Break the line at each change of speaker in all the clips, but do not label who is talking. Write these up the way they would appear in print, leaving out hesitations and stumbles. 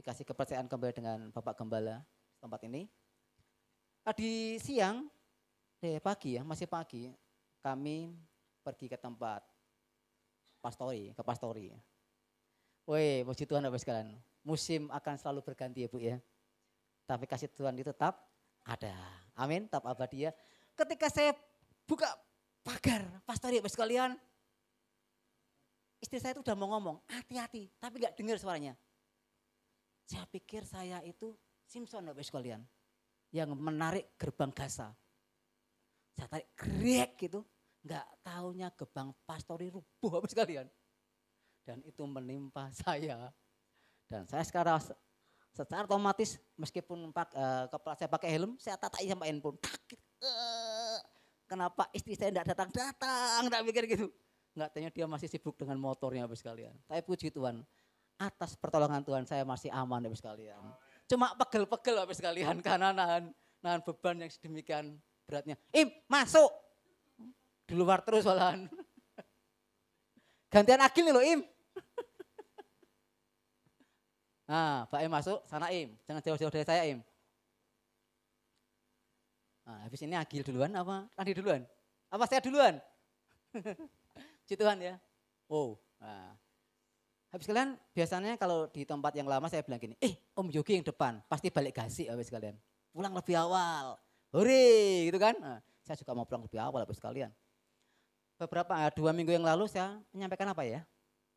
dikasih kepercayaan kembali dengan Bapak Gembala tempat ini. Tadi siang, pagi ya, masih pagi, kami pergi ke tempat ke pastori. Woi, puji Tuhan Bapak sekalian. Musim akan selalu berganti ya Bu ya. Tapi kasih Tuhan itu tetap ada. Amin, tetap abadi ya. Ketika saya buka pagar pastori Bapak sekalian, istri saya itu udah mau ngomong, hati-hati, tapi gak dengar suaranya. Saya pikir saya itu Simpson Bapak sekalian, yang menarik gerbang Gaza. Saya tarik grek gitu, gak taunya gerbang pastori rubuh Bapak sekalian. Dan itu menimpa saya. Dan saya sekarang secara otomatis meskipun kepala saya pakai helm, saya tatai sama handphone. Kenapa istri saya enggak datang, enggak mikir gitu. Enggak, tanya dia masih sibuk dengan motornya Bapak sekalian. Tapi puji Tuhan, atas pertolongan Tuhan saya masih aman Bapak sekalian. Cuma pegel-pegel Bapak sekalian karena nahan beban yang sedemikian beratnya. Masuk. Di luar terus malahan. Gantian Agil nih loh Nah, Pak masuk, sana jangan jauh-jauh dari saya Nah, habis ini Agil duluan apa Randi duluan? Apa saya duluan? Puji Tuhan ya. Nah. Habis kalian biasanya kalau di tempat yang lama saya bilang gini, Om Yogi yang depan, pasti balik gasik habis kalian. Pulang lebih awal, hore gitu kan. Nah, saya juga mau pulang lebih awal habis kalian. Beberapa 2 minggu yang lalu saya menyampaikan apa ya?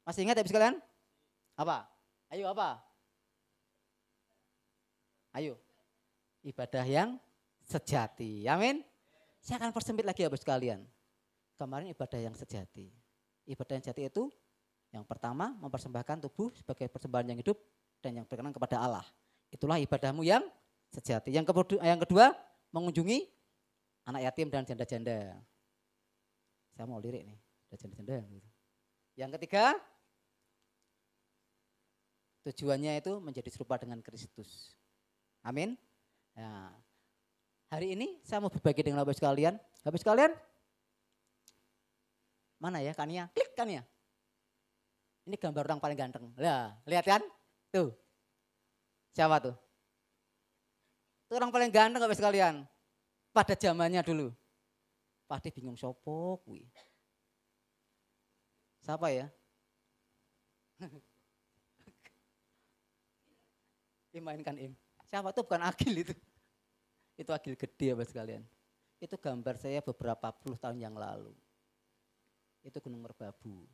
Masih ingat habis kalian? Apa? Ayo, ibadah yang sejati, amin. Saya akan persempit lagi habis kalian. Kemarin ibadah yang sejati. Ibadah yang sejati itu yang pertama mempersembahkan tubuh sebagai persembahan yang hidup dan yang berkenan kepada Allah. Itulah ibadahmu yang sejati. Yang kedua mengunjungi anak yatim dan janda-janda. Saya mau lirik nih, ada janda-janda. Yang ketiga tujuannya itu menjadi serupa dengan Kristus. Amin. Nah, hari ini saya mau berbagi dengan Bapak sekalian. Bapak sekalian, mana ya Kania? Klik Kania. Ini gambar orang paling ganteng. Lah, lihat kan? Tuh. Siapa tuh? Itu orang paling ganteng Bapak sekalian. Pada zamannya dulu. Pasti bingung sopo kuwi. Siapa ya? Mainkan Siapa tuh? Bukan Agil itu. Itu Agil gede Bapak sekalian. Itu gambar saya beberapa puluh tahun yang lalu. Itu Gunung Merbabu.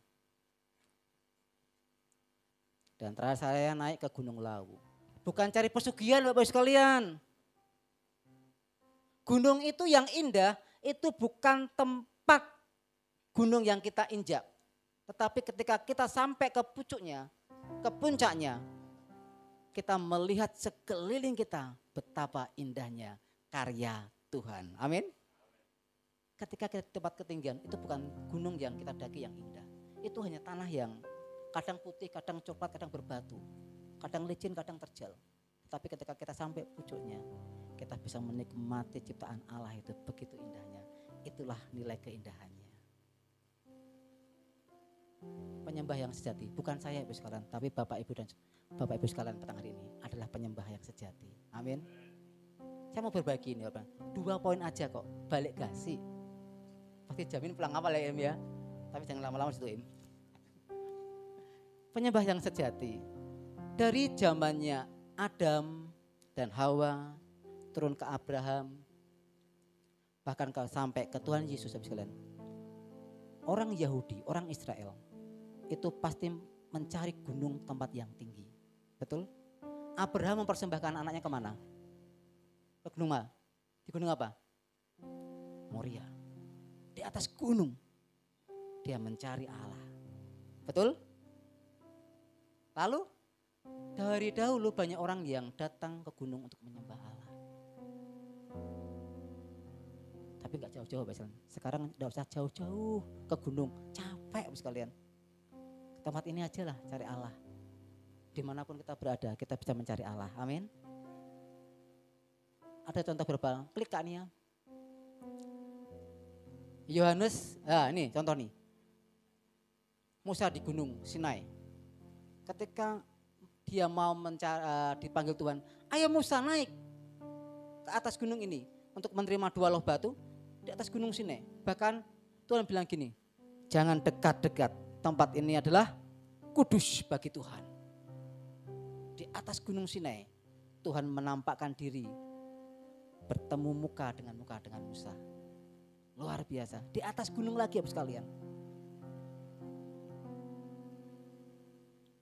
Dan terakhir saya naik ke Gunung Lawu. Bukan cari pesugihan Bapak sekalian. Gunung itu yang indah, itu bukan tempat gunung yang kita injak. Tetapi ketika kita sampai ke pucuknya, ke puncaknya, kita melihat sekeliling kita betapa indahnya karya Tuhan. Amin. Ketika kita di tempat ketinggian, itu bukan gunung yang kita daki yang indah. Itu hanya tanah yang kadang putih, kadang coklat, kadang berbatu. Kadang licin, kadang terjal. Tapi ketika kita sampai pucuknya, kita bisa menikmati ciptaan Allah itu begitu indahnya. Itulah nilai keindahannya. Penyembah yang sejati, bukan saya Ibu sekalian, tapi Bapak Ibu sekalian petang hari ini adalah penyembah yang sejati. Amin. Saya mau berbagi ini, 2 poin aja kok, balik kasih. Pasti jamin pulang awal ya ya, tapi jangan lama-lama situ Penyembah yang sejati, dari zamannya Adam dan Hawa, turun ke Abraham, bahkan sampai ke Tuhan Yesus sekalian. Orang Yahudi, orang Israel, itu pasti mencari gunung tempat yang tinggi. Betul? Abraham mempersembahkan anaknya kemana? Ke gunung apa? Di gunung apa? Moria. Di atas gunung. Dia mencari Allah. Betul? Lalu dari dahulu banyak orang yang datang ke gunung untuk menyembah Allah. Tapi gak jauh-jauh Bapak. Sekarang gak usah jauh-jauh ke gunung. Capek sekalian. Tempat ini aja lah cari Allah. Dimanapun kita berada, kita bisa mencari Allah. Amin. Ada contoh beberapa. Klik Kak Nia. Yohanes, ini contoh nih. Musa di gunung Sinai. Ketika dia mau dipanggil Tuhan, ayo Musa naik ke atas gunung ini untuk menerima 2 loh batu di atas gunung Sinai. Bahkan Tuhan bilang gini, jangan dekat-dekat, tempat ini adalah kudus bagi Tuhan. Di atas gunung Sinai Tuhan menampakkan diri, bertemu muka dengan Musa. Luar biasa, di atas gunung lagi ya sekalian.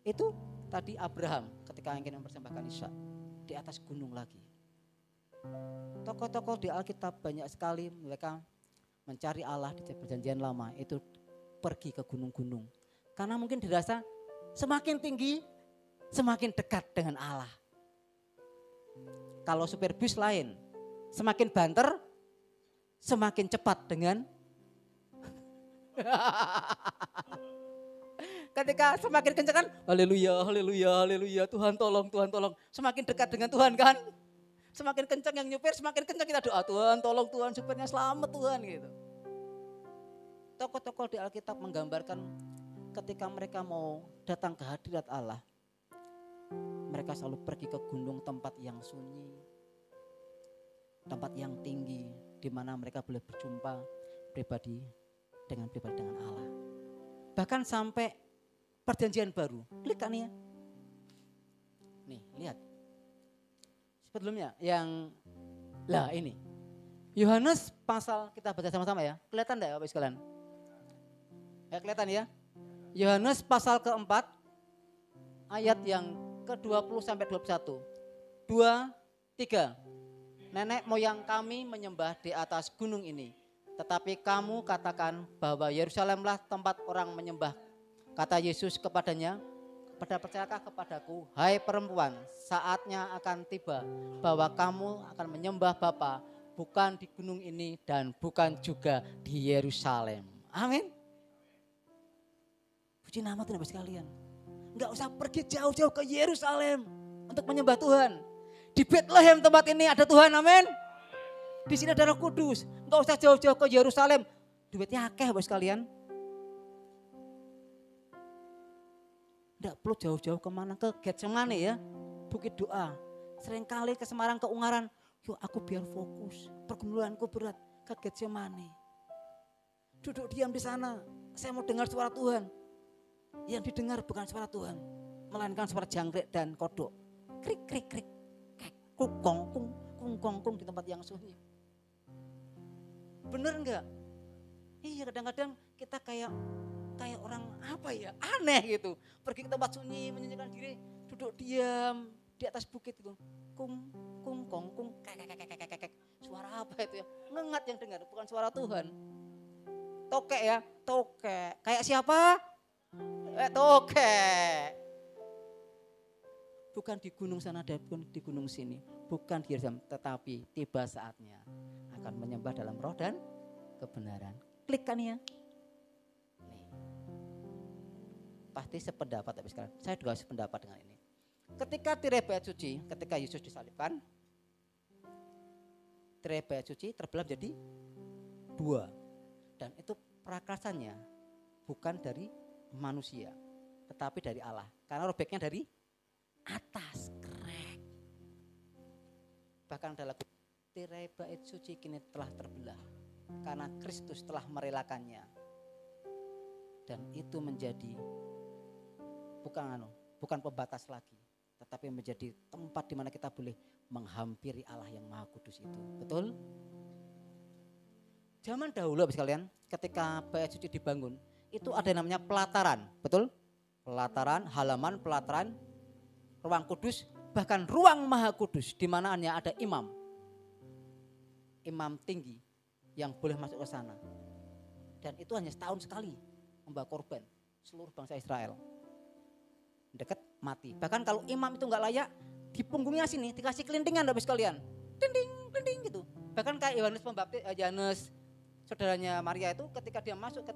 Itu tadi Abraham ketika ingin mempersembahkan Ishak, di atas gunung lagi. Tokoh-tokoh di Alkitab banyak sekali mereka mencari Allah di perjanjian lama itu pergi ke gunung-gunung. Karena mungkin dirasa semakin tinggi semakin dekat dengan Allah. Kalau supir bus lain, semakin banter semakin cepat dengan ketika semakin kencang kan, haleluya, haleluya, haleluya, Tuhan tolong, semakin dekat dengan Tuhan kan. Semakin kencang yang nyupir, semakin kencang kita doa, Tuhan tolong, Tuhan supirnya selamat Tuhan gitu. Tokoh-tokoh di Alkitab menggambarkan ketika mereka mau datang ke hadirat Allah, mereka selalu pergi ke gunung, tempat yang sunyi, tempat yang tinggi, di mana mereka boleh berjumpa pribadi dengan Allah. Bahkan sampai perjanjian baru, klik kan ya. Nih lihat. Sebelumnya yang ini Yohanes pasal, kita baca sama-sama ya. Kelihatan enggak Bapak sekalian? Ya kelihatan ya. Yohanes pasal keempat ayat yang ke-20 sampai 21. 2, 3. Nenek moyang kami menyembah di atas gunung ini, tetapi kamu katakan bahwa Yerusalemlah tempat orang menyembah. Kata Yesus kepadanya, percayakah kepadaku, hai perempuan, saatnya akan tiba bahwa kamu akan menyembah Bapa bukan di gunung ini dan bukan juga di Yerusalem. Amin. Puji nama Tuhan sekalian. Enggak usah pergi jauh-jauh ke Yerusalem untuk menyembah Tuhan. Di Bethlehem tempat ini ada Tuhan, amin. Di sini ada Roh Kudus. Enggak usah jauh-jauh ke Yerusalem. Duitnya akeh Bapak sekalian. Enggak perlu jauh-jauh kemana, ke Getsemane ya, Bukit Doa. Seringkali ke Semarang, ke Ungaran, yuk aku biar fokus, pergumulanku berat, ke Getsemane. Duduk diam di sana, saya mau dengar suara Tuhan. Yang didengar bukan suara Tuhan, melainkan suara jangkrik dan kodok. Krik, krik, krik, kung, kung di tempat yang sunyi. Bener enggak? Iya, kadang-kadang kita kayak orang apa ya, aneh gitu. Pergi ke tempat sunyi, menyunyikan diri, duduk diam di atas bukit itu. Kung, kek. Suara apa itu ya? Ngengat yang dengar, bukan suara Tuhan. Tokek ya, tokek. Kayak siapa? Tokek. Bukan di gunung sana, bukan di gunung sini. Bukan di Yerusalem, tetapi tiba saatnya akan menyembah dalam roh dan kebenaran. Klik kan ya. Pasti sependapat tapi sekarang. Saya juga sependapat dengan ini. Ketika tirai bait suci, ketika Yesus disalibkan, tirai bait suci terbelah jadi 2. Dan itu prakarsannya bukan dari manusia, tetapi dari Allah. Karena robeknya dari atas, krek. Bahkan dalam tirai bait suci kini telah terbelah karena Kristus telah merelakannya. Dan itu menjadi bukan pembatas lagi, tetapi menjadi tempat di mana kita boleh menghampiri Allah yang Maha Kudus itu. Betul? Zaman dahulu sekalian, ketika bait suci dibangun, itu ada yang namanya pelataran, betul? Pelataran, halaman pelataran, ruang kudus, bahkan ruang Maha Kudus di mana hanya ada imam tinggi yang boleh masuk ke sana. Dan itu hanya setahun sekali membawa korban seluruh bangsa Israel. Dekat mati. Bahkan kalau imam itu enggak layak, di punggungnya sini dikasih kelintingan Bapak sekalian. Dinding gitu. Bahkan kayak Yohanes Pembaptis, Yohanes saudaranya Maria itu ketika dia masuk ke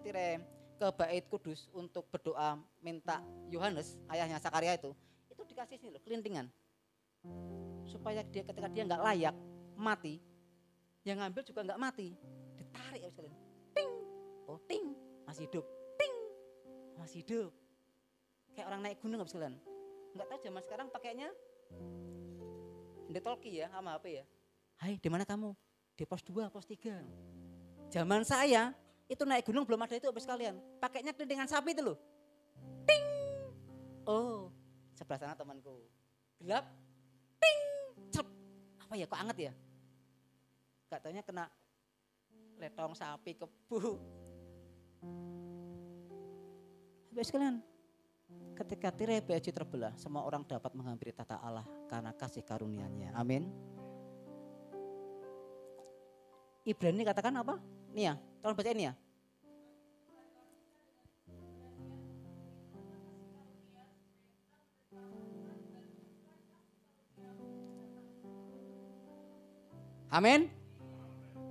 bait kudus untuk berdoa minta Yohanes, ayahnya Sakaria itu dikasih sini loh kelintingan. Supaya dia ketika dia enggak layak mati, yang ngambil juga enggak mati. Ditarik Bapak sekalian. Ting. Oh, masih hidup. Ting. Masih hidup. Kayak orang naik gunung Bapak sekalian. Enggak tahu zaman sekarang pakainya talkie ya sama HP ya. Hai, di mana kamu? Di pos 2, pos 3. Zaman saya itu naik gunung belum ada itu Bapak sekalian. Pakainya kelintingan sapi itu loh. Ting. Oh, sebelah sana temanku. Gelap. Ting. Cep. Apa ya kok anget ya? Gak taunya kena letong sapi kebu. Bapak sekalian, ketika tirai baju terbelah, semua orang dapat menghampiri tata Allah karena kasih karunia-Nya. Amin. Ibrani katakan apa? Nih ya, tolong baca ini ya. Amin.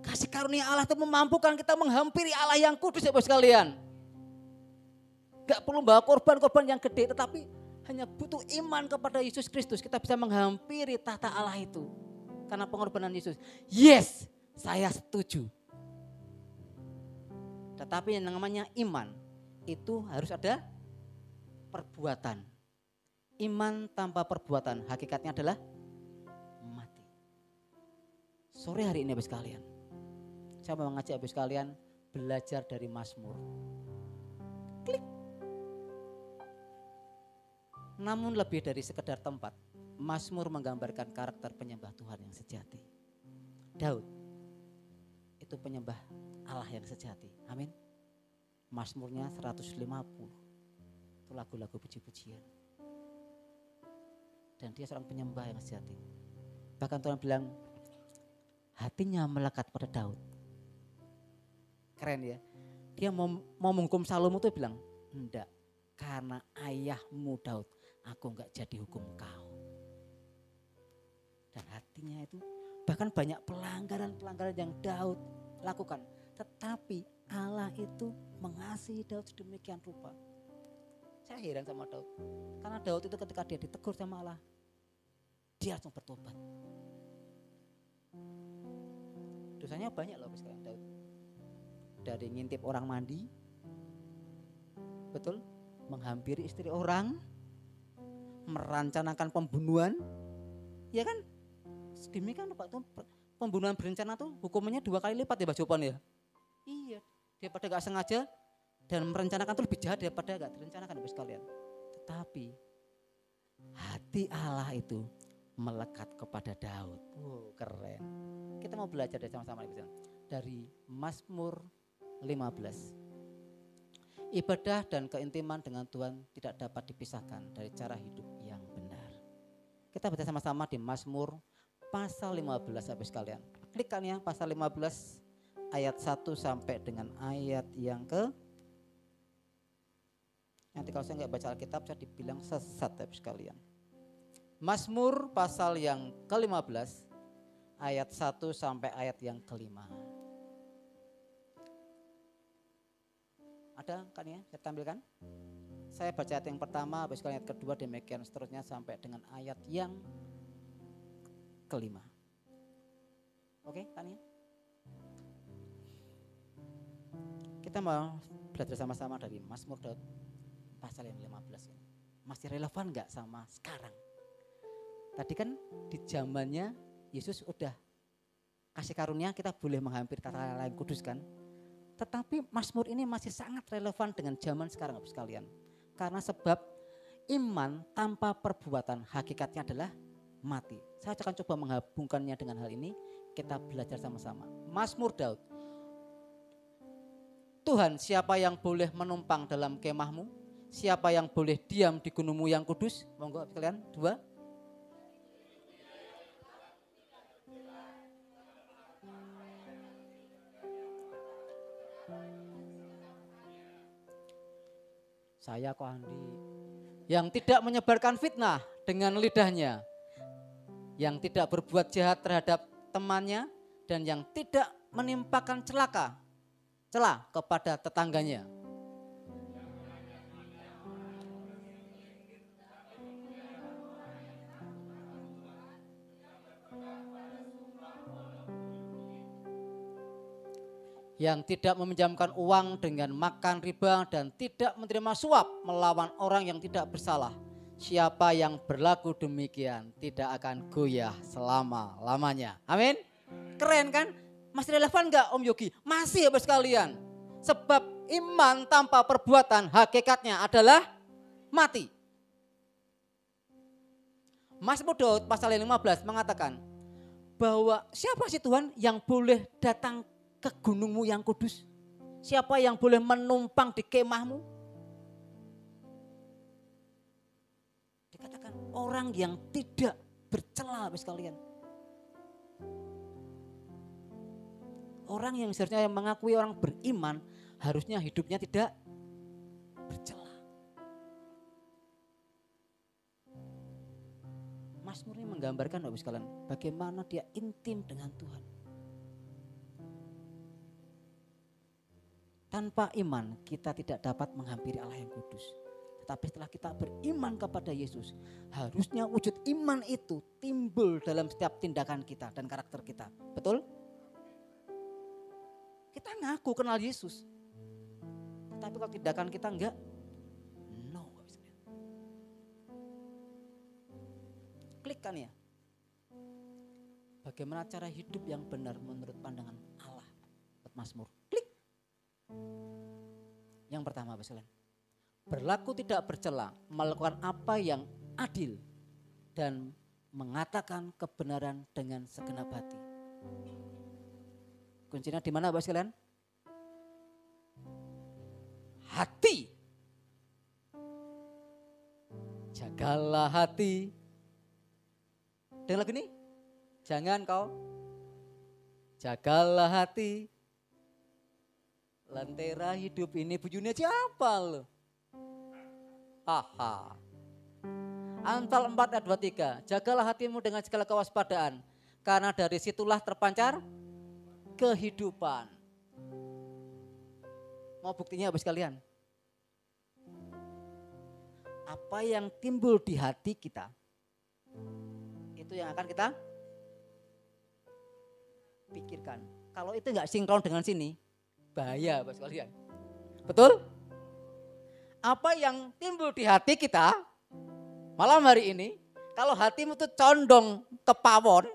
Kasih karunia Allah itu memampukan kita menghampiri Allah yang kudus ya Bapak sekalian. Gak perlu bawa korban-korban yang gede, tetapi hanya butuh iman kepada Yesus Kristus. Kita bisa menghampiri tahta Allah itu. Karena pengorbanan Yesus. Yes, saya setuju. Tetapi yang namanya iman, itu harus ada perbuatan. Iman tanpa perbuatan, hakikatnya adalah mati. Sore hari ini Bapak sekalian, saya mau mengajak Bapak sekalian belajar dari Mazmur. Klik. Namun lebih dari sekedar tempat, Mazmur menggambarkan karakter penyembah Tuhan yang sejati. Daud itu penyembah Allah yang sejati. Amin. Mazmurnya 150. Itu lagu-lagu puji-pujian. Dan dia seorang penyembah yang sejati. Bahkan Tuhan bilang hatinya melekat pada Daud. Keren ya. Dia mau menghukum Salomo tuh bilang, enggak, karena ayahmu Daud, aku enggak jadi hukum kau. Dan hatinya itu bahkan banyak pelanggaran-pelanggaran yang Daud lakukan. Tetapi Allah itu mengasihi Daud sedemikian rupa. Saya heran sama Daud. Karena Daud itu ketika dia ditegur sama Allah, dia langsung bertobat. Dosanya banyak loh sekarang Daud. Dari ngintip orang mandi, betul, menghampiri istri orang, merencanakan pembunuhan, ya kan? Sedemikian Pak, tuh pembunuhan berencana tuh hukumannya 2 kali lipat ya Pak Jopon ya. Iya, daripada gak sengaja dan merencanakan tuh lebih jahat daripada gak direncanakan Bapak sekalian. Tetapi hati Allah itu melekat kepada Daud. Keren. Kita mau belajar dari sama-sama dari Mazmur 15. Ibadah dan keintiman dengan Tuhan tidak dapat dipisahkan dari cara hidup yang benar. Kita baca sama-sama di Mazmur pasal 15 Bapak sekalian. Klikkan ya pasal 15 ayat 1 sampai dengan ayat yang ke. Nanti kalau saya nggak baca Alkitab saya dibilang sesat Bapak sekalian. Mazmur pasal yang ke-15 ayat 1 sampai ayat yang ke-5. Ada kan ya? Saya tampilkan. Saya baca ayat yang pertama, habis ayat kedua, demikian seterusnya sampai dengan ayat yang ke-5. Oke kan ya? Kita mau belajar sama-sama dari Mazmur Daud pasal yang 15 ini. Masih relevan gak sama sekarang? Tadi kan di zamannya Yesus udah kasih karunia kita boleh menghampiri tata Allah yang kudus kan. Tetapi Mazmur ini masih sangat relevan dengan zaman sekarang Bapak sekalian. Karena sebab iman tanpa perbuatan hakikatnya adalah mati. Saya akan coba menghubungkannya dengan hal ini. Kita belajar sama-sama. Mazmur Daud. Tuhan, siapa yang boleh menumpang dalam kemahmu? Siapa yang boleh diam di gunungmu yang kudus? Monggo sekalian, 2. Saya kok Andi. Yang tidak menyebarkan fitnah dengan lidahnya. Yang tidak berbuat jahat terhadap temannya. Dan yang tidak menimpakan celah kepada tetangganya. Yang tidak meminjamkan uang dengan makan riba dan tidak menerima suap melawan orang yang tidak bersalah. Siapa yang berlaku demikian tidak akan goyah selama-lamanya. Amin. Keren kan? Masih relevan gak Om Yogi? Masih Bapak sekalian. Sebab iman tanpa perbuatan hakikatnya adalah mati. Mazmur Daud pasal 15 mengatakan bahwa siapa sih Tuhan yang boleh datang ke gunungmu yang kudus? Siapa yang boleh menumpang di kemahmu? Dikatakan orang yang tidak bercela Bapak sekalian. Orang yang seharusnya mengakui orang beriman harusnya hidupnya tidak bercela. Mazmur ini menggambarkan Bapak sekalian bagaimana dia intim dengan Tuhan. Tanpa iman kita tidak dapat menghampiri Allah yang kudus. Tetapi setelah kita beriman kepada Yesus, harusnya wujud iman itu timbul dalam setiap tindakan kita dan karakter kita. Betul? Kita ngaku kenal Yesus. Tapi kalau tindakan kita enggak, no. Klik kan ya. Bagaimana cara hidup yang benar menurut pandangan Allah? Mazmur. Klik. Yang pertama Bapak sekalian, berlaku tidak bercela, melakukan apa yang adil dan mengatakan kebenaran dengan segenap hati. Kuncinya di mana Bapak sekalian? Hati. Jagalah hati. Dengar lagu ini? Jangan kau. Jagalah hati. Lentera hidup ini bujurnya siapa lo? Haha. Amsal 4 ayat 23. Jagalah hatimu dengan segala kewaspadaan. Karena dari situlah terpancar kehidupan. Mau buktinya Bapak sekalian? Apa yang timbul di hati kita, itu yang akan kita pikirkan. Kalau itu enggak sinkron dengan sini, bahaya Bapak sekalian. Betul? Apa yang timbul di hati kita malam hari ini, kalau hatimu tuh condong ke pawon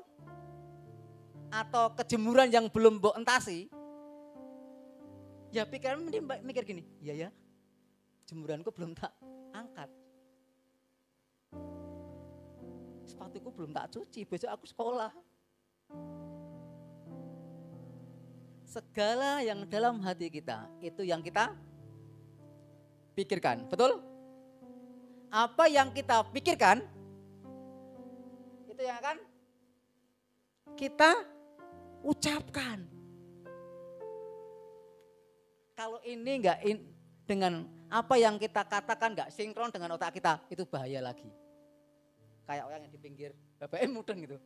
atau kejemuran yang belum mbok entasi, ya pikiran mikir gini, iya ya, jemuranku belum tak angkat. Sepatuku belum tak cuci, besok aku sekolah. Segala yang dalam hati kita, itu yang kita pikirkan, betul? Apa yang kita pikirkan, itu yang akan kita ucapkan. Kalau ini enggak dengan apa yang kita katakan enggak sinkron dengan otak kita, itu bahaya lagi. Kayak orang yang di pinggir, bapaknya mudeng gitu.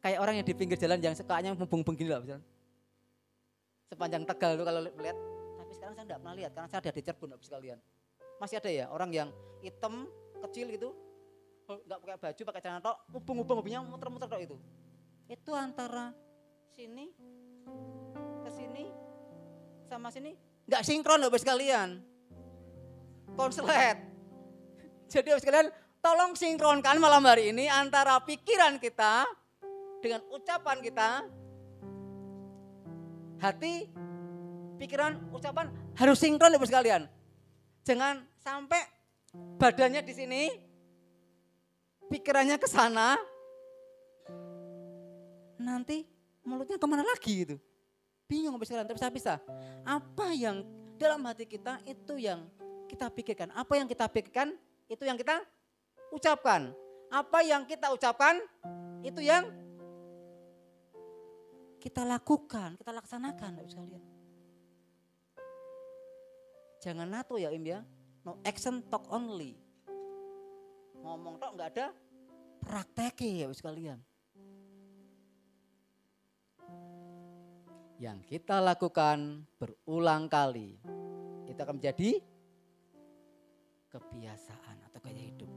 Kayak orang yang di pinggir jalan yang sekanya membung-bung gini lah misalnya. Sepanjang Tegal itu kalau lihat, tapi sekarang saya enggak pernah lihat karena saya ada di Cirebon sekalian. Masih ada ya orang yang hitam, kecil gitu, enggak pakai baju, pakai celana tok, ubung-ubungnya muter-muter tok itu. Itu antara sini ke sini sama sini enggak sinkron Bapak sekalian. Konslet. Jadi Bapak sekalian, tolong sinkronkan malam hari ini antara pikiran kita dengan ucapan kita. Hati, pikiran, ucapan harus sinkron Bapak sekalian. Jangan sampai badannya di sini, pikirannya ke sana, nanti mulutnya kemana lagi gitu. Bingung Bapak sekalian, terpisah-pisah. Apa yang dalam hati kita itu yang kita pikirkan. Apa yang kita pikirkan itu yang kita ucapkan. Apa yang kita ucapkan itu yang kita lakukan, kita laksanakan Bapak sekalian. Jangan NATO ya Im ya. No action talk only. Ngomong tok enggak ada prakteknya ya Bapak sekalian. Yang kita lakukan berulang kali itu akan menjadi kebiasaan atau gaya hidup.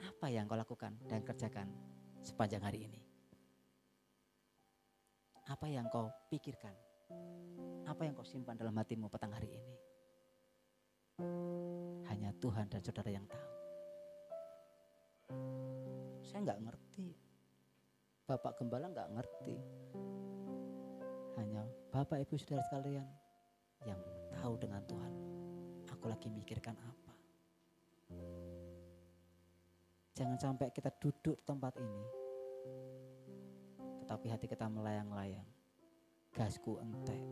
Apa yang kau lakukan dan kerjakan sepanjang hari ini? Apa yang kau pikirkan? Apa yang kau simpan dalam hatimu petang hari ini? Hanya Tuhan dan saudara yang tahu. Saya nggak ngerti. Bapak Gembala nggak ngerti. Hanya Bapak Ibu saudara sekalian yang tahu dengan Tuhan. Aku lagi mikirkan apa. Jangan sampai kita duduk di tempat ini, tetapi hati kita melayang-layang. Gasku entek.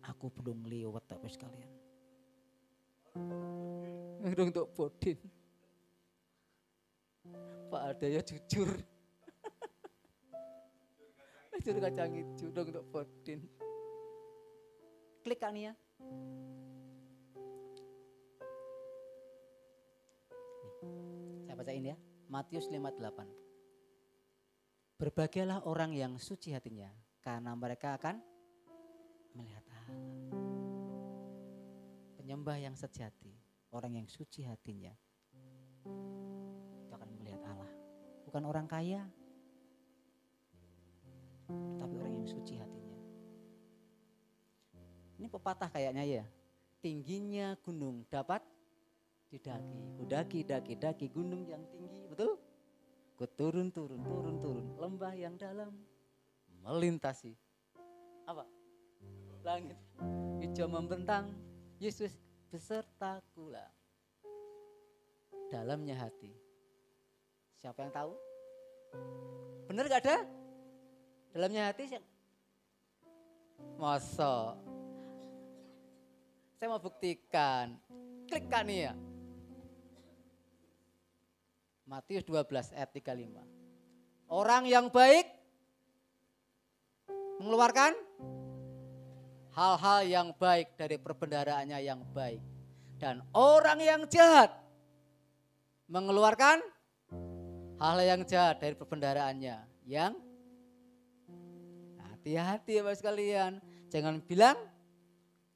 Aku belum liwat Bapak sekalian. Untuk bodin. Pak Adaya jujur. Jujur kacang hijau dong untuk bodin. Klik kan ya. Saya bacain ya. Matius 5:8. Berbahagialah orang yang suci hatinya, karena mereka akan melihat Allah. Penyembah yang sejati, orang yang suci hatinya, itu akan melihat Allah. Bukan orang kaya, tapi orang yang suci hatinya. Ini pepatah kayaknya ya. Tingginya gunung dapat didaki. Daki gunung yang tinggi, betul? Ku turun. Lembah yang dalam melintasi apa? Langit hijau membentang, Yesus besertaku lah. Dalamnya hati. Siapa yang tahu? Benar gak ada? Dalamnya hati siapa? Masa? Saya mau buktikan. Klik kan ya. Matius 12 ayat 35. Orang yang baik mengeluarkan hal-hal yang baik dari perbendaharaannya yang baik. Dan orang yang jahat mengeluarkan hal yang jahat dari perbendaharaannya yang hati-hati ya Bapak sekalian. Jangan bilang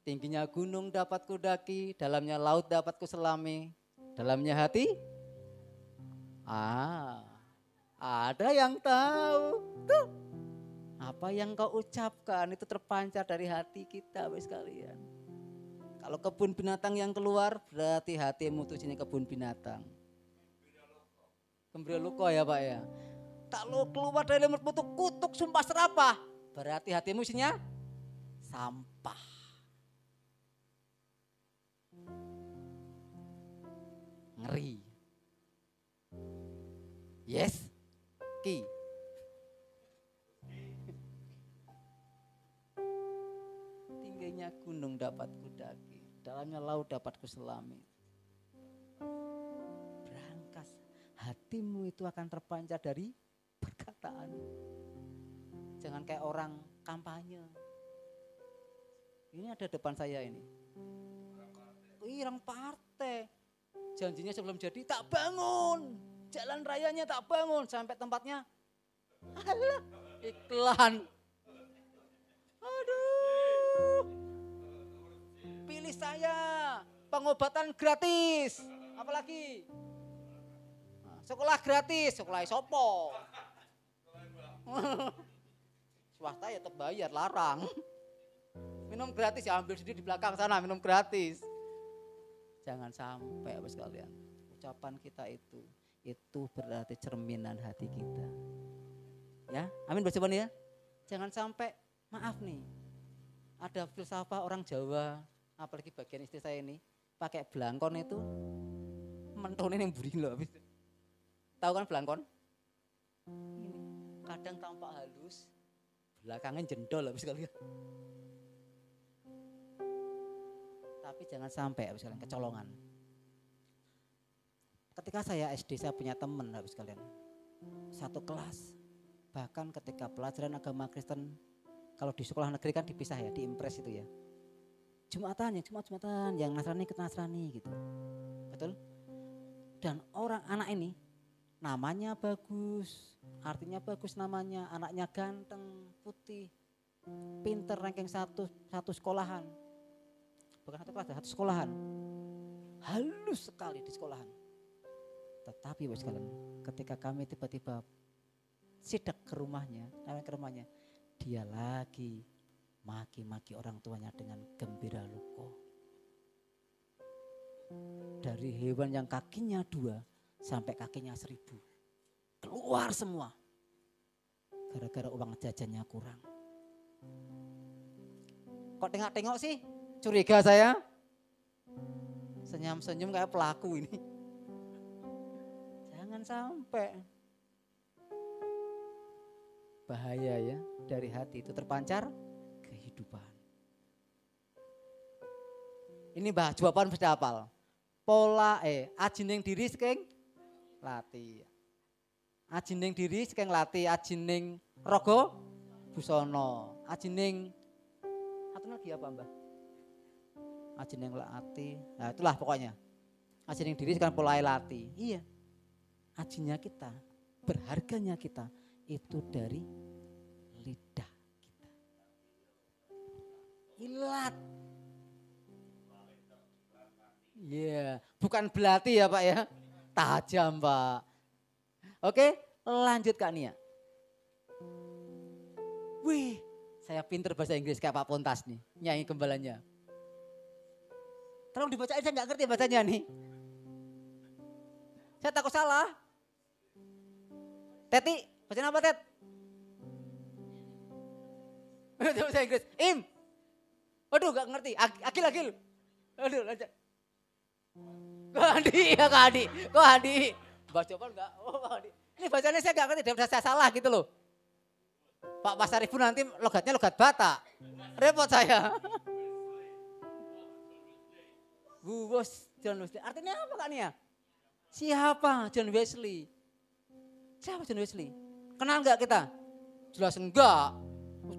tingginya gunung dapat kudaki, dalamnya laut dapat kuselami, dalamnya hati. Ada yang tahu tuh. Apa yang kau ucapkan itu terpancar dari hati kita Bapak sekalian. Kalau kebun binatang yang keluar berarti hatimu tuh sini kebun binatang. Gembira luko ya Pak ya. Kalau keluar dari mulutmu tuh kutuk sumpah serapah, berarti hatimu isinya sampah. Ngeri. Yes, Ki. Tingginya gunung dapat kudaki, dalamnya laut dapat kuselami. Berangkas, hatimu itu akan terpancar dari perkataan. Jangan kayak orang kampanye. Ini ada depan saya ini. Orang partai. Janjinya sebelum jadi tak bangun. Jalan rayanya tak bangun, sampai tempatnya alah, iklan. Aduh. Pilih saya, pengobatan gratis. Apalagi? Sekolah gratis, sekolah sopo. Swasta ya tetap bayar, larang. Minum gratis ya, ambil sendiri di belakang sana, minum gratis. Jangan sampai Bapak sekalian, ucapan kita itu berarti cerminan hati kita. Ya, amin bersama ya. Jangan sampai, maaf nih, ada filsafat orang Jawa, apalagi bagian istri saya ini, pakai belangkon itu, mentonin yang buri loh. Tahu kan belangkon? Ini, kadang tampak halus, belakangnya jendol habis sekalian. Tapi jangan sampai habis sekalian kecolongan. Ketika saya SD saya punya teman habis sekalian. Satu kelas. Bahkan ketika pelajaran agama Kristen, kalau di sekolah negeri kan dipisah ya, di impres itu ya. Jumatan, yang Nasrani ke Nasrani gitu. Betul? Dan anak ini namanya bagus, artinya bagus namanya, anaknya ganteng, putih, pinter, ranking satu sekolahan. Bukan satu kelas, satu sekolahan. Halus sekali di sekolahan. Tetapi Bapak sekalian, ketika kami tiba-tiba sidak ke rumahnya, dia lagi maki-maki orang tuanya dengan gembira luko. Dari hewan yang kakinya 2 sampai kakinya 1000. Keluar semua. Gara-gara uang jajannya kurang. Kok tengok-tengok sih? Curiga saya. Senyum-senyum kayak pelaku ini. Jangan sampai. Bahaya ya, dari hati itu terpancar kehidupan. Ini bah, jawaban mesti hafal. Pola ajining diri sekeng lati. Ajining diri sekeng lati, ajining rogo busono. Ajining atau lagi apa Mbah? Ajining lati. Nah, itulah pokoknya. Ajining diri sekeng pola lati. Iya. Ajinya kita, berharganya kita itu dari lidah kita. Ilat. Iya, bukan belati ya Pak ya. Tajam Pak. Oke, lanjut Kak Nia. Wih, saya pinter bahasa Inggris kayak Pak Pontas nih, nyanyi gembalanya. Tolong dibacain, saya nggak ngerti bacanya nih. Saya takut salah. Teti, bacaan apa Tet? Bahasa Inggris. Im. Waduh, nggak ngerti. Akil. Aduh, lanjut. Kok Adi. Baca apa enggak? Oh, Adi. Ini bacanya saya enggak ngerti, daripada saya salah gitu loh. Pak Pasaribu nanti logatnya logat Batak. Repot saya. Bos John Wesley. Artinya apa Kak Nia? Siapa John Wesley? Siapa John Wesley? Kenal enggak kita? Jelas enggak.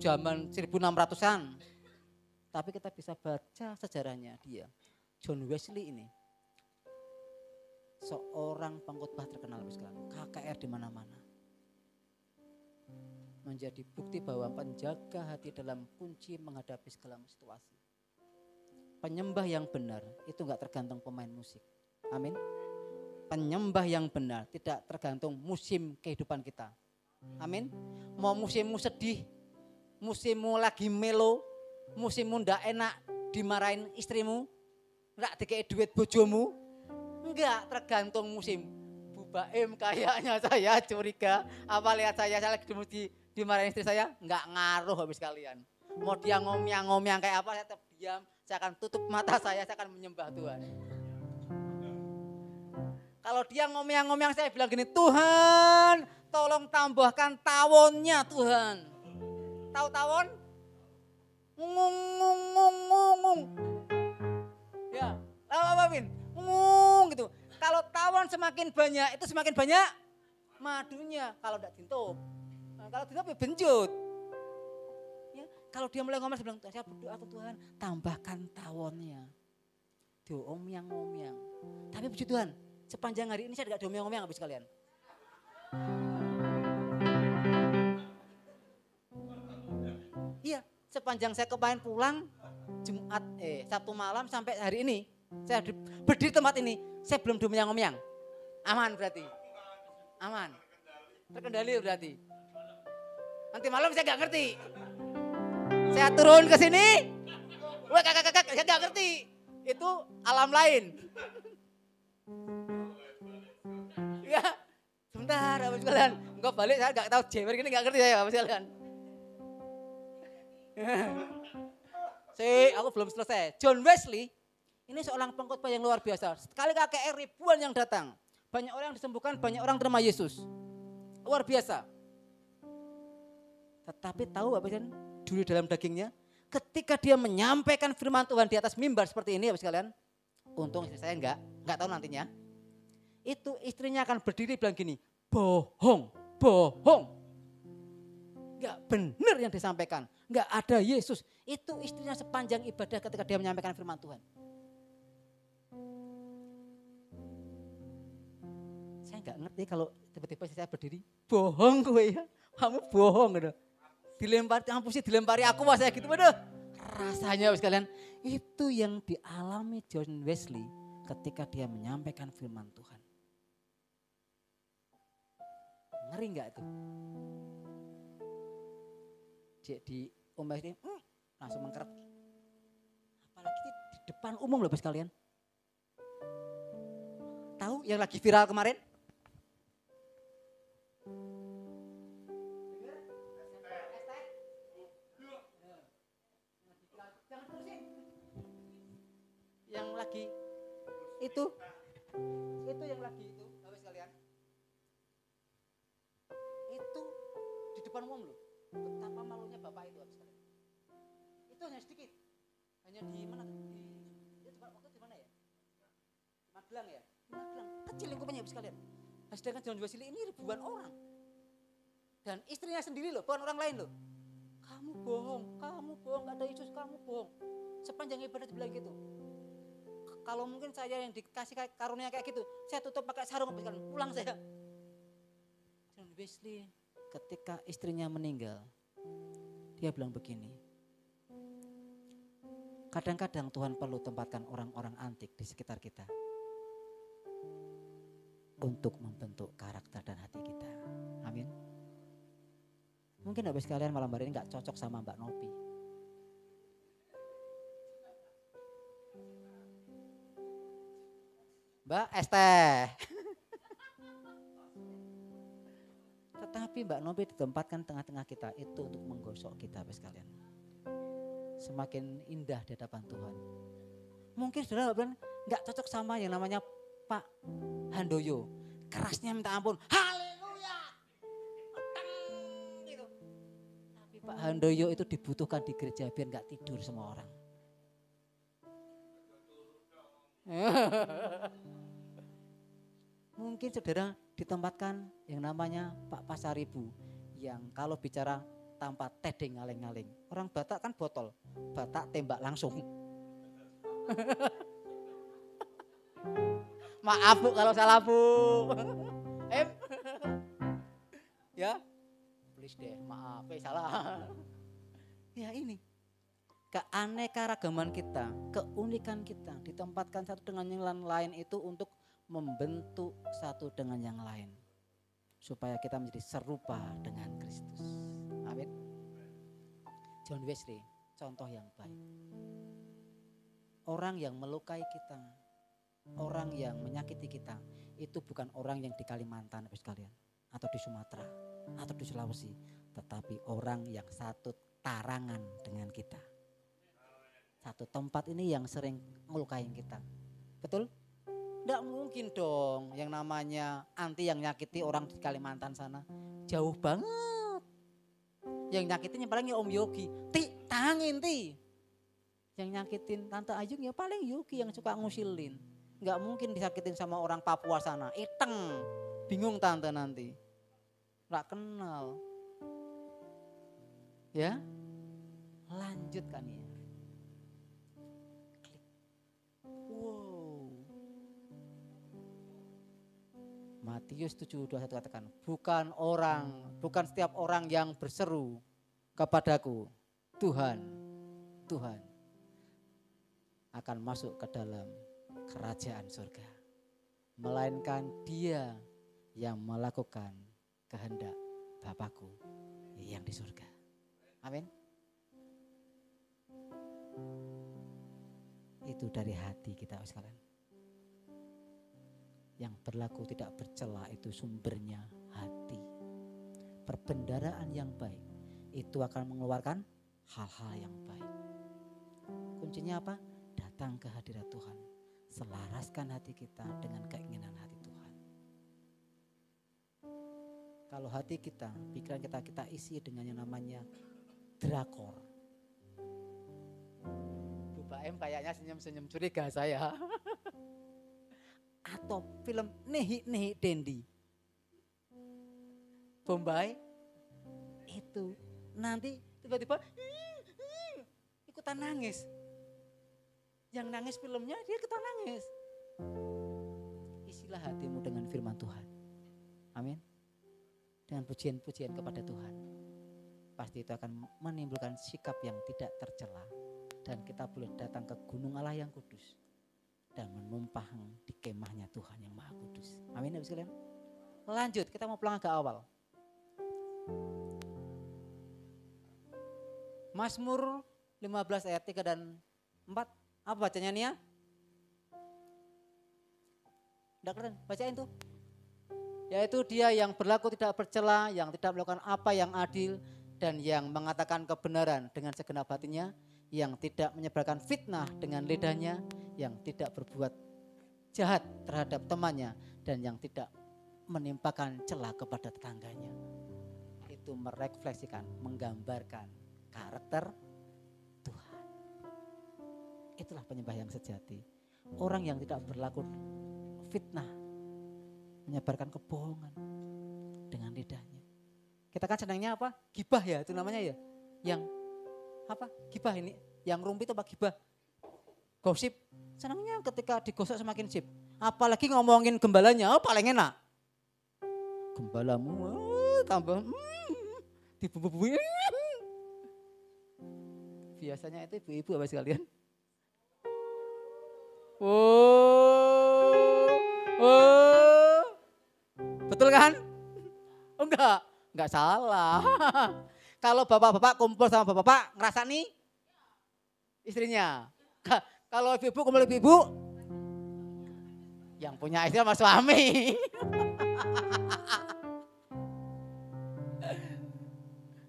Zaman 1600-an. Tapi kita bisa baca sejarahnya dia. John Wesley ini seorang pengkhotbah terkenal sekali, KKR di mana-mana. Menjadi bukti bahwa penjaga hati dalam kunci menghadapi segala situasi. Penyembah yang benar itu enggak tergantung pemain musik. Amin. Penyembah yang benar tidak tergantung musim kehidupan kita. Amin. Mau musimmu sedih, musimmu lagi melo, musimmu ndak enak dimarahin istrimu, ndak dikei duit bojomu, enggak tergantung musim. Bu Baim kayaknya saya curiga, apa lihat saya lagi dimarahin istri saya, enggak ngaruh habis kalian. Mau dia ngomyang kayak apa, saya tetap diam, saya akan tutup mata saya akan menyembah Tuhan. Kalau dia ngomyang saya bilang gini, Tuhan tolong tambahkan tawonnya Tuhan. Tahu tawon? Ngung. Ya, apa Win? Ngung gitu. Kalau tawon semakin banyak, itu semakin banyak madunya. Kalau tidak ditutup, nah, kalau ditutup ya benjut. Ya, kalau dia mulai ngomong, saya bilang, saya berdoa ke Tuhan, tambahkan tawonnya. Tuh, ngomyang. Tapi puji Tuhan, sepanjang hari ini saya tidak ngomyang habis kalian. Iya, sepanjang saya kemarin pulang Jumat Sabtu malam sampai hari ini saya berdiri tempat ini, saya belum ngomyang. Aman berarti. Aman. Terkendali berarti. Nanti malam saya nggak ngerti. Saya turun ke sini. Wah kakak, saya nggak ngerti. Itu alam lain. Ya, sebentar habis kalian. Enggak balik saya nggak tahu jewer gini nggak ngerti saya habis kalian. Aku belum selesai. John Wesley ini seorang pengkhotbah yang luar biasa. Sekali KKR ribuan yang datang. Banyak orang yang disembuhkan, banyak orang terima Yesus. Luar biasa. Tetapi tahu apa kan duri dalam dagingnya? Ketika dia menyampaikan firman Tuhan di atas mimbar seperti ini, habis kalian. Untung istri saya enggak tahu nantinya. Itu istrinya akan berdiri bilang gini, bohong. Enggak benar yang disampaikan. Enggak ada Yesus. Itu istrinya sepanjang ibadah ketika dia menyampaikan firman Tuhan. Saya enggak ngerti kalau tiba-tiba saya berdiri, bohong gue ya. Kamu bohong gitu. Dilempari aku wah saya gitu. Waduh. Rasanya sekalian itu yang dialami John Wesley ketika dia menyampaikan firman Tuhan. Ngeri enggak itu? Jadi Om Wesley langsung mengkeret. Apalagi di depan umum loh sekalian. Itu yang lagi viral kemarin. Yang lagi itu yang lagi itu, Bapak sekalian. Itu di depan umum loh. Betapa malunya Bapak itu, Bapak sekalian. Itu hanya sedikit. Hanya di mana? Waktu di mana ya? Magelang ya? Magelang. Kecil lingkupannya, Bapak sekalian. Nah, sedangkan John Wesley ini ribuan orang. Dan istrinya sendiri loh, bukan orang lain loh. Kamu bohong, gak ada Yesus, kamu bohong. Sepanjang ibadah dibilang gitu. Kalau mungkin saya yang dikasih karunia kayak gitu, saya tutup pakai sarung, pulang saya. John Wesley ketika istrinya meninggal, dia bilang begini, kadang-kadang Tuhan perlu tempatkan orang-orang antik di sekitar kita untuk membentuk karakter dan hati kita. Amin. Mungkin Bapak sekalian malam hari ini gak cocok sama Mbak Nopi. Mbak Esteh. Tetapi Mbak Nopi ditempatkan tengah-tengah kita itu untuk menggosok kita Bapak sekalian. Semakin indah di hadapan Tuhan. Mungkin saudara bilang gak cocok sama yang namanya Pak Handoyo. Kerasnya minta ampun. Haleluya. Gitu. Tapi Pak Handoyo itu dibutuhkan di gereja biar gak tidur semua orang. Mungkin saudara ditempatkan yang namanya Pak Pasaribu yang kalau bicara tanpa tedeng ngaling-ngaling. Orang Batak kan botol, Batak tembak langsung. Maaf Bu kalau salah Bu. Ya, please deh maaf, salah. Ya ini. Keanekaragaman kita, keunikan kita ditempatkan satu dengan yang lain itu untuk membentuk satu dengan yang lain. Supaya kita menjadi serupa dengan Kristus. Amin. John Wesley, contoh yang baik. Orang yang melukai kita, orang yang menyakiti kita, itu bukan orang yang di Kalimantan sekalian, atau di Sumatera, atau di Sulawesi. Tetapi orang yang satu tarangan dengan kita. Satu tempat ini yang sering melukai kita. Betul? Tidak mungkin dong yang namanya anti yang nyakiti orang di Kalimantan sana. Jauh banget. Yang nyakitin yang paling ya Om Yogi. Ti, tangin ti. Yang nyakitin Tante Ayung ya paling Yogi yang suka ngusilin. Nggak mungkin disakitin sama orang Papua sana. Iteng. Bingung Tante nanti. Nggak kenal. Ya. Lanjutkan ya. Matius 7:21 katakan, bukan setiap orang yang berseru kepadaku, Tuhan, Tuhan, akan masuk ke dalam kerajaan surga. Melainkan dia yang melakukan kehendak Bapakku yang di surga. Amin. Itu dari hati kita sekalian. Yang berlaku tidak bercela itu sumbernya hati. Perbendaharaan yang baik itu akan mengeluarkan hal-hal yang baik. Kuncinya apa? Datang ke hadirat Tuhan. Selaraskan hati kita dengan keinginan hati Tuhan. Kalau hati kita, pikiran kita isi dengan yang namanya drakor. Bu Baem kayaknya senyum-senyum curiga saya. Atau film Nehi Dendi. Bombay itu nanti tiba-tiba ikutan nangis. Yang nangis filmnya dia ikutan nangis. Isilah hatimu dengan firman Tuhan. Amin. Dengan pujian-pujian kepada Tuhan. Pasti itu akan menimbulkan sikap yang tidak tercela. Dan kita boleh datang ke gunung Allah yang kudus. Dan menumpah di kemahnya Tuhan yang Maha Kudus. Amin ya sekalian. Lanjut, kita mau pulang ke awal. Mazmur 15 ayat 3 dan 4. Apa bacanya nih ya? Tidak keren, bacain tuh. Yaitu dia yang berlaku tidak bercela, yang tidak melakukan apa yang adil, dan yang mengatakan kebenaran dengan segenap hatinya, yang tidak menyebarkan fitnah dengan lidahnya, yang tidak berbuat jahat terhadap temannya, dan yang tidak menimpakan celah kepada tetangganya. Itu merefleksikan, menggambarkan karakter Tuhan. Itulah penyembah yang sejati. Orang yang tidak berlaku fitnah, menyebarkan kebohongan dengan lidahnya. Kita kan senangnya apa? Gibah ya, itu namanya ya. Yang apa? Gibah ini, yang rumpi itu apa gibah? Gosip. Senangnya ketika digosok semakin sip. Apalagi ngomongin gembalanya, paling enak. Gembalamu tambah dibumbu-bumbuin. Biasanya itu ibu-ibu apa sekalian? Oh, betul kan? Oh enggak salah. Kalau bapak-bapak kumpul sama bapak-bapak ngerasa nih istrinya. Kalau ibu-ibu kumpul ibu-ibu, yang punya istri sama suami.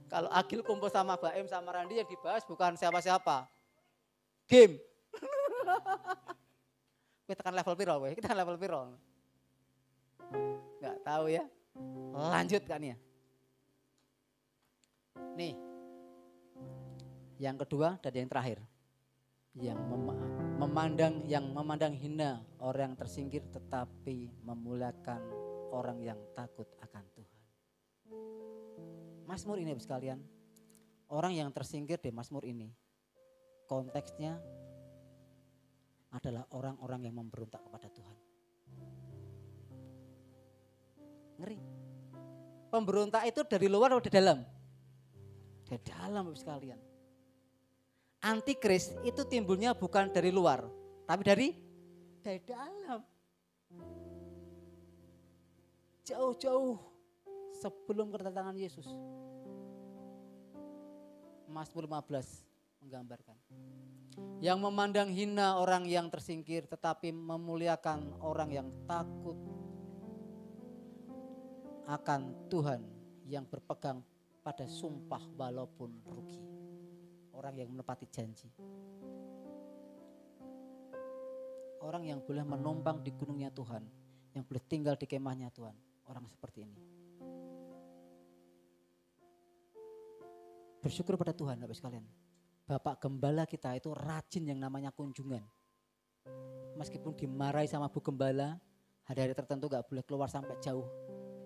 Kalau Agil kumpul sama Baim sama Randi yang dibahas bukan siapa-siapa. Game. Kita tekan level piro, kita tekan level piro. Enggak tahu ya. Lanjut kan ya. Nih. Yang kedua dan yang terakhir. Yang memandang hina orang yang tersingkir tetapi memuliakan orang yang takut akan Tuhan. Mazmur ini sekalian, orang yang tersingkir di Mazmur ini konteksnya adalah orang-orang yang memberontak kepada Tuhan. Ngeri. Pemberontak itu dari luar atau dari dalam? Dari dalam sekalian. Antikris itu timbulnya bukan dari luar, tapi dari dalam. Jauh-jauh sebelum kedatangan Yesus. Mazmur 15 menggambarkan. Yang memandang hina orang yang tersingkir tetapi memuliakan orang yang takut akan Tuhan, yang berpegang pada sumpah walaupun rugi. Orang yang menepati janji. Orang yang boleh menumpang di gunungnya Tuhan, yang boleh tinggal di kemahnya Tuhan. Orang seperti ini. Bersyukur pada Tuhan Bapak sekalian. Bapak Gembala kita itu rajin yang namanya kunjungan. Meskipun dimarahi sama Bu Gembala, hari-hari tertentu gak boleh keluar sampai jauh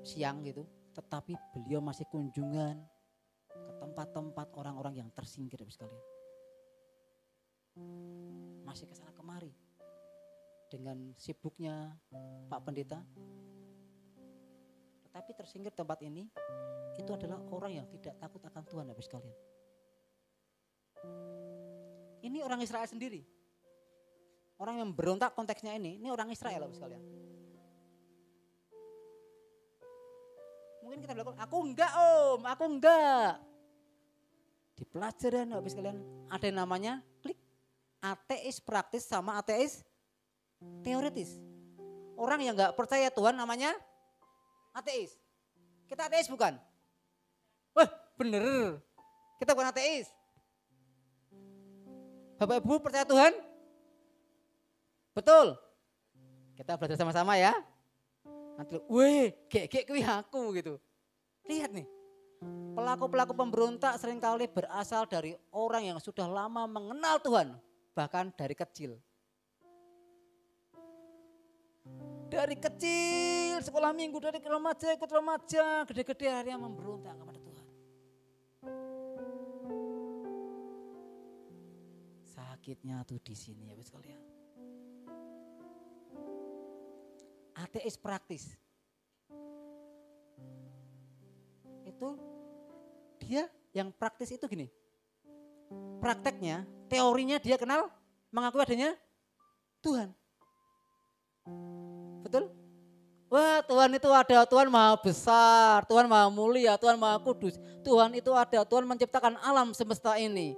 siang gitu. Tetapi beliau masih kunjungan ke tempat-tempat orang-orang yang tersingkir Bapak sekalian. Masih kesana kemari. Dengan sibuknya Pak Pendeta. Tetapi tersingkir tempat ini, itu adalah orang yang tidak takut akan Tuhan Bapak sekalian. Ini orang Israel sendiri. Orang yang berontak konteksnya ini orang Israel Bapak sekalian. Mungkin kita bilang, aku enggak om, aku enggak. Di pelajaran Bapak sekalian, ada yang namanya klik. Ateis praktis sama ateis teoritis. Orang yang enggak percaya Tuhan namanya ateis. Kita ateis bukan? Wah bener, kita bukan ateis. Bapak Ibu percaya Tuhan? Betul. Kita belajar sama-sama ya. Nanti, weh, gek kuwi aku gitu. Lihat nih, pelaku-pelaku pemberontak seringkali berasal dari orang yang sudah lama mengenal Tuhan, bahkan dari kecil. Dari kecil, sekolah minggu, dari remaja, ikut remaja, gede-gede akhirnya memberontak kepada Tuhan. Sakitnya tuh di sini ya sekalian. Ateis praktis. Itu dia yang praktis itu gini. Prakteknya, teorinya dia kenal, mengakui adanya Tuhan. Betul? Wah Tuhan itu ada, Tuhan maha besar, Tuhan maha mulia, Tuhan maha kudus. Tuhan itu ada, Tuhan menciptakan alam semesta ini.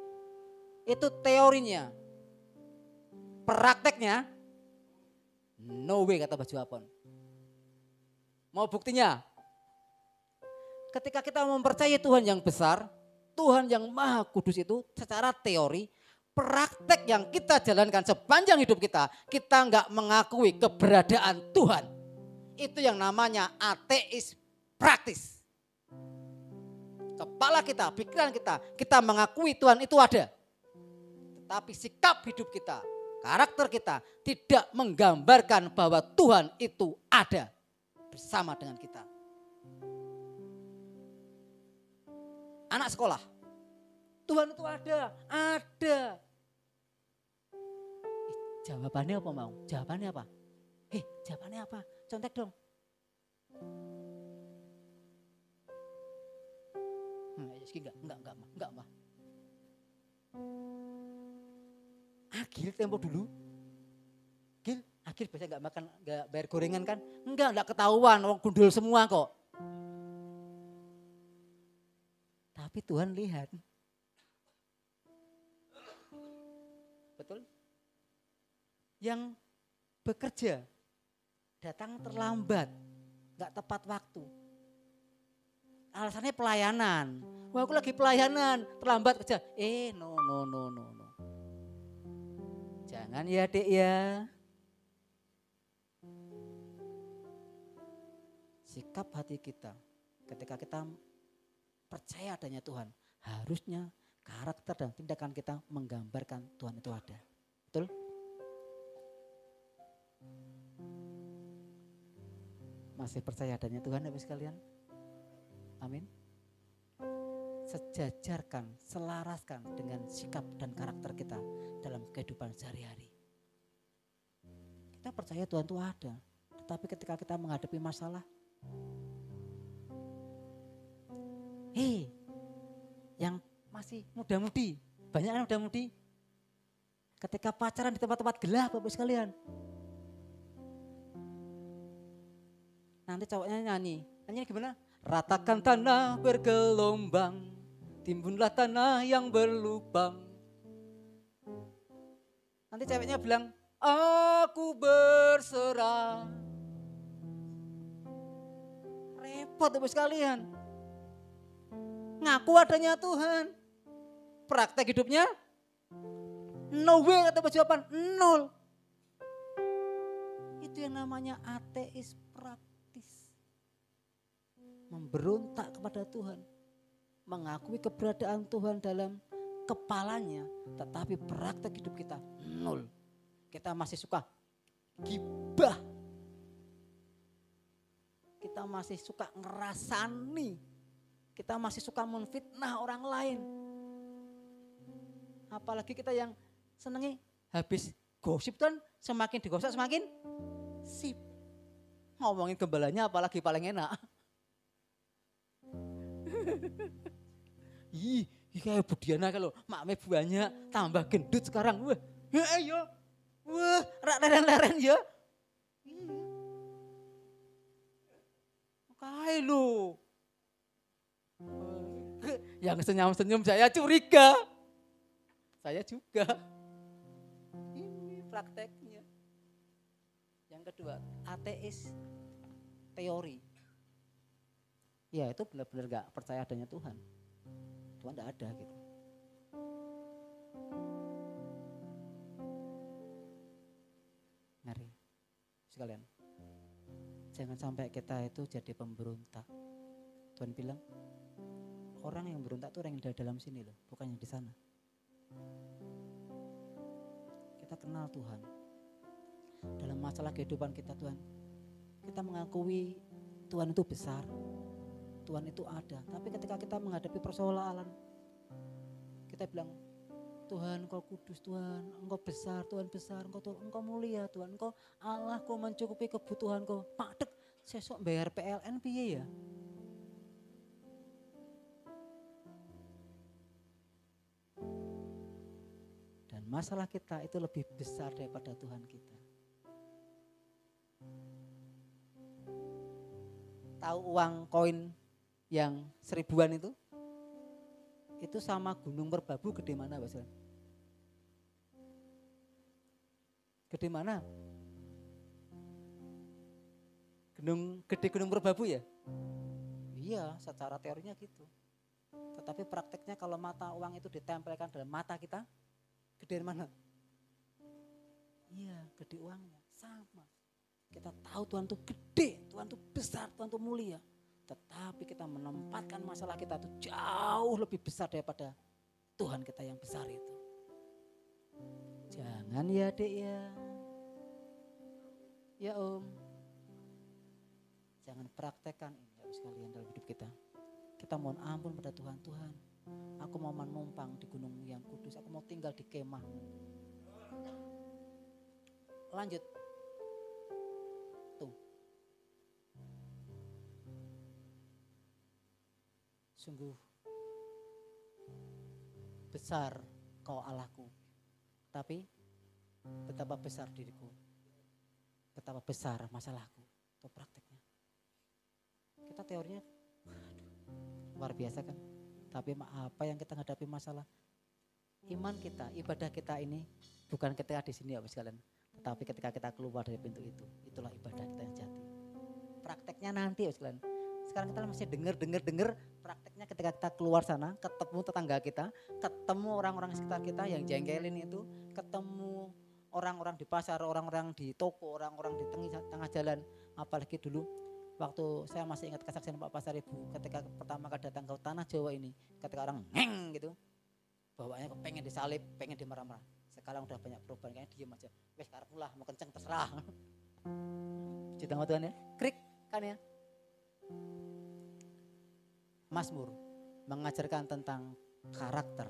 Itu teorinya. Prakteknya, no way kata Baju Apon. Mau buktinya? Ketika kita mempercayai Tuhan yang besar, Tuhan yang maha kudus itu secara teori, praktek yang kita jalankan sepanjang hidup kita, kita nggak mengakui keberadaan Tuhan. Itu yang namanya ateis praktis. Kepala kita, pikiran kita mengakui Tuhan itu ada. Tetapi sikap hidup kita, karakter kita tidak menggambarkan bahwa Tuhan itu ada bersama dengan kita. Anak sekolah, Tuhan itu ada. Jawabannya apa mau? Jawabannya apa? Jawabannya apa? Contek dong. Enggak, Mbak. Agil tempo dulu. Agil biasa enggak makan, enggak bayar gorengan kan? Enggak ketahuan, orang gundul semua kok. Tapi Tuhan lihat. Betul? Yang bekerja datang terlambat, enggak tepat waktu. Alasannya pelayanan. Wah, aku lagi pelayanan, terlambat kerja. No. Jangan ya, Dek ya. Sikap hati kita ketika kita percaya adanya Tuhan, harusnya karakter dan tindakan kita menggambarkan Tuhan itu ada. Betul? Masih percaya adanya Tuhan Bapak sekalian? Amin. Sejajarkan, selaraskan dengan sikap dan karakter kita dalam kehidupan sehari-hari. Kita percaya Tuhan itu ada, tetapi ketika kita menghadapi masalah, yang masih muda-mudi, banyak yang muda-mudi, ketika pacaran di tempat-tempat gelap Bapak sekalian, nanti cowoknya nyanyi gimana? Ratakan tanah bergelombang, timbunlah tanah yang berlubang. Nanti ceweknya bilang, aku berserah. Repot Bapak sekalian. Ngaku adanya Tuhan. Praktek hidupnya no way, kata jawaban nol. Itu yang namanya ateis praktis. Memberontak kepada Tuhan. Mengakui keberadaan Tuhan dalam kepalanya, tetapi praktek hidup kita nol. Kita masih suka gibah. Kita masih suka ngerasani. Kita masih suka menfitnah orang lain. Apalagi kita yang senengi habis gosip kan, semakin digosip semakin sip. Ngomongin gembalanya apalagi paling enak. Kayak Budiana kalau makme banyak tambah gendut sekarang. Wah, ayo. Wah, rak leren-leren ya. Kayak lu. Yang senyum-senyum saya curiga. Saya juga. Ini prakteknya. Yang kedua, ateis teori. Ya itu benar-benar gak percaya adanya Tuhan. Tuhan gak ada gitu. Mari sekalian. Jangan sampai kita itu jadi pemberontak. Tuhan bilang, orang yang berontak itu orang yang di dalam sini loh, bukan yang di sana. Kita kenal Tuhan. Dalam masalah kehidupan kita Tuhan, kita mengakui Tuhan itu besar, Tuhan itu ada. Tapi ketika kita menghadapi persoalan, kita bilang, Tuhan Engkau kudus, Tuhan Engkau besar, Tuhan besar, Engkau mulia, Tuhan Engkau Allah, Engkau mencukupi kebutuhan Engkau. Pak dek, sesok bayar PLN piye ya? Dan masalah kita itu lebih besar daripada Tuhan kita. Tahu uang koin yang 1000-an itu? Itu sama Gunung Merbabu gede mana Mas? Gede mana? Gunung gede, Gunung Merbabu ya? Iya, secara teorinya gitu. Tetapi prakteknya kalau mata uang itu ditempelkan dalam mata kita, gedean mana? Iya, gede uangnya, sama. Kita tahu Tuhan itu gede, Tuhan itu besar, Tuhan itu mulia. Tetapi kita menempatkan masalah kita itu jauh lebih besar daripada Tuhan kita yang besar itu. Jangan ya Dek ya. Ya Om. Jangan praktekkan ini Bapak sekalian dalam hidup kita. Kita mohon ampun pada Tuhan. Tuhan, aku mau menumpang di gunung yang kudus, aku mau tinggal di kemah. Lanjut. Tuh. Sungguh besar kau Allahku. Tapi betapa besar diriku. Betapa besar masalahku. Itu prakteknya. Kita teorinya luar biasa kan. Tapi apa yang kita hadapi masalah. Iman kita, ibadah kita ini bukan ketika di sini ya sekalian. Tetapi ketika kita keluar dari pintu itu. Itulah ibadah kita yang jati. Prakteknya nanti ya sekalian. Sekarang kita masih dengar. Prakteknya ketika kita keluar sana, ketemu tetangga kita, ketemu orang-orang sekitar kita yang jengkelin itu, ketemu orang-orang di pasar, orang-orang di toko, orang-orang di tengah jalan. Apalagi dulu waktu saya masih ingat kesaksian Pak Pasar Ibu ketika pertama kali datang ke tanah Jawa ini, ketika orang ngeng gitu, bawaannya pengen disalib, pengen dimarah-marah. Sekarang udah banyak perubahan, kayaknya diem aja. Wes karpulah, mau kenceng terserah. Cinta sama Tuhan ya, krik kan ya. Mazmur mengajarkan tentang karakter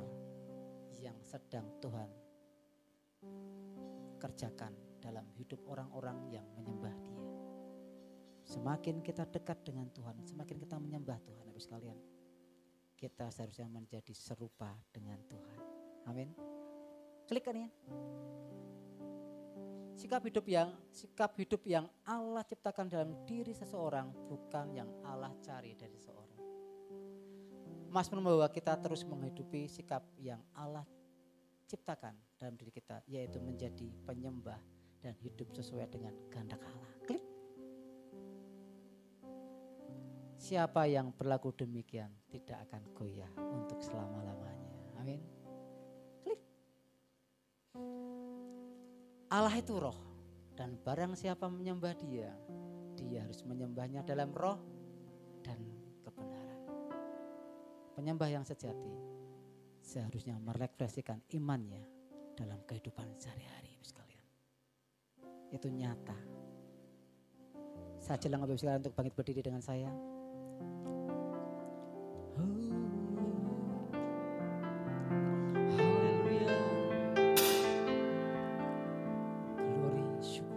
yang sedang Tuhan kerjakan dalam hidup orang-orang yang menyembah Dia. Semakin kita dekat dengan Tuhan, semakin kita menyembah Tuhan, Bapak sekalian, kita seharusnya menjadi serupa dengan Tuhan. Amin. Klik kan ya. Sikap hidup yang Allah ciptakan dalam diri seseorang bukan yang Allah cari dari seseorang. Mazmur membawa kita terus menghidupi sikap yang Allah ciptakan dalam diri kita, yaitu menjadi penyembah dan hidup sesuai dengan kehendak Allah. Klik. Siapa yang berlaku demikian tidak akan goyah untuk selama-lamanya. Amin. Klik. Allah itu roh, dan barang siapa menyembah Dia, dia harus menyembahnya dalam roh dan kebenaran. Penyembah yang sejati seharusnya merefleksikan imannya dalam kehidupan sehari-hari, sekalian. Itu nyata. Saya jelang Bapak sekalian untuk bangkit berdiri dengan saya.